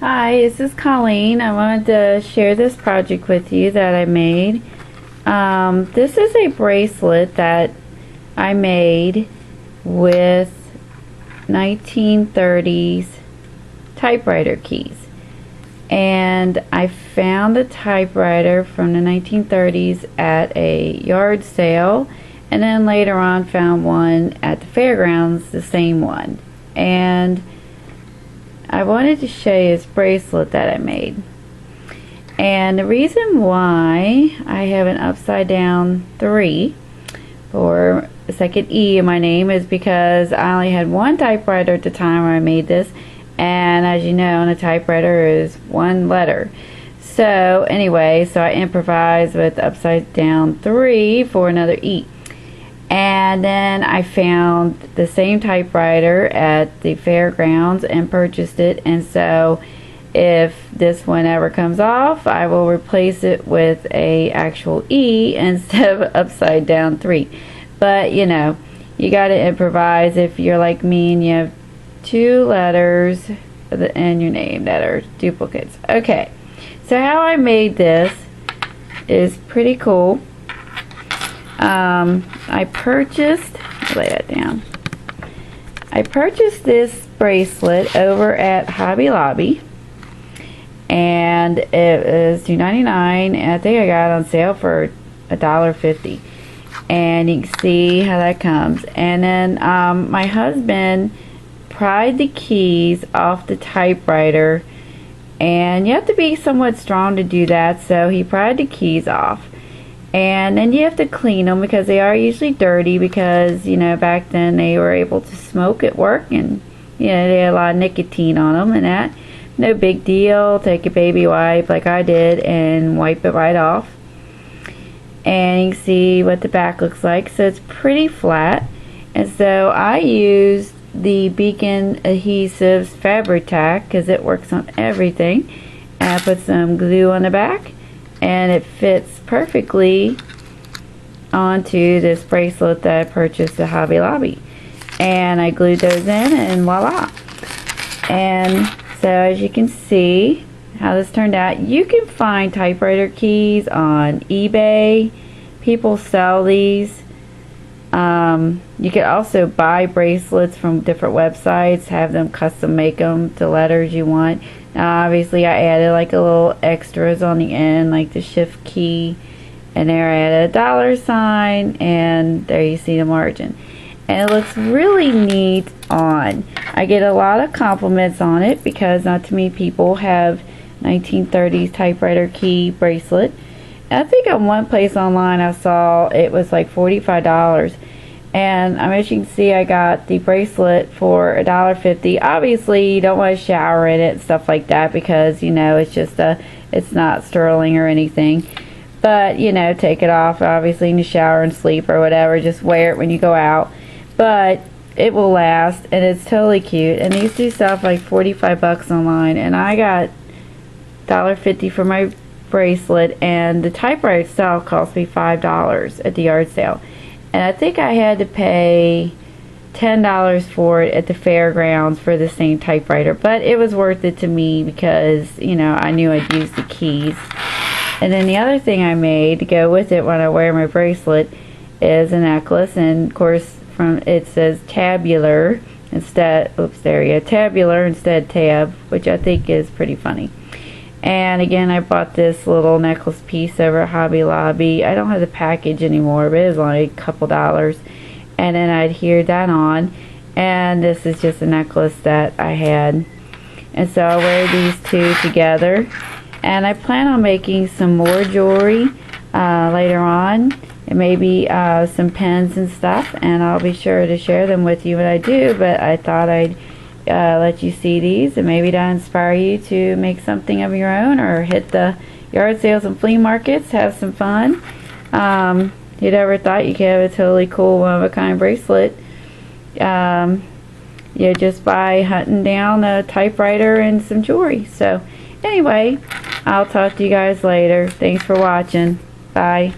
Hi, this is Colleen. I wanted to share this project with you that I made. This is a bracelet that I made with 1930s typewriter keys. And I found a typewriter from the 1930s at a yard sale, and then later on found one at the fairgrounds, the same one. And I wanted to show you this bracelet that I made. And the reason why I have an upside down 3 for the second E in my name is because I only had one typewriter at the time when I made this, and as you know, on a typewriter is one letter. So anyway, so I improvised with upside down 3 for another E. And then I found the same typewriter at the fairgrounds and purchased it, and so if this one ever comes off, I will replace it with a actual E instead of upside down 3. But you know, you got to improvise if you're like me and you have 2 letters in your name that are duplicates. Okay, so how I made this is pretty cool. I purchased this bracelet over at Hobby Lobby, and it was $2.99, and I think I got it on sale for $1.50. And you can see how that comes. And then my husband pried the keys off the typewriter, and you have to be somewhat strong to do that, so he pried the keys off. And then you have to clean them because they are usually dirty, because you know, back then they were able to smoke at work, and you know, they had a lot of nicotine on them and that. No big deal. Take a baby wipe like I did and wipe it right off. And you can see what the back looks like. So it's pretty flat. And so I used the Beacon Adhesives Fabric Tack because it works on everything. And I put some glue on the back, and it fits perfectly onto this bracelet that I purchased at Hobby Lobby. And I glued those in, and voila. And so as you can see how this turned out, you can find typewriter keys on eBay. People sell these. You can also buy bracelets from different websites, have them custom make them to letters you want. Now obviously I added like a little extras on the end, like the shift key, and there I added a $sign, and there you see the margin. And it looks really neat on. I get a lot of compliments on it because not too many people have 1930s typewriter key bracelet. And I think on one place online I saw it was like $45. And as you can see, I got the bracelet for $1.50. Obviously you don't want to shower in it and stuff like that, because you know, it's not sterling or anything. But you know, take it off obviously in the shower and sleep or whatever. Just wear it when you go out. But it will last, and it's totally cute. And these do sell for like 45 bucks online, and I got $1.50 for my bracelet, and the typewriter itself cost me $5 at the yard sale. And I think I had to pay $10 for it at the fairgrounds for the same typewriter, but it was worth it to me because you know, I knew I'd use the keys. And then the other thing I made to go with it when I wear my bracelet is a necklace, and of course it says tabular instead, tabular instead tab, which I think is pretty funny. And again, I bought this little necklace piece over at Hobby Lobby. I don't have the package anymore, but it was only a couple dollars. And then I adhered that on, and this is just a necklace that I had. And so I wear these two together, and I plan on making some more jewelry later on, and maybe some pens and stuff, and I'll be sure to share them with you when I do. But I thought I'd let you see these, and maybe that'll inspire you to make something of your own, or hit the yard sales and flea markets, have some fun. You'd ever thought you could have a totally cool one-of-a-kind bracelet just by hunting down a typewriter and some jewelry. So anyway, I'll talk to you guys later. Thanks for watching. Bye.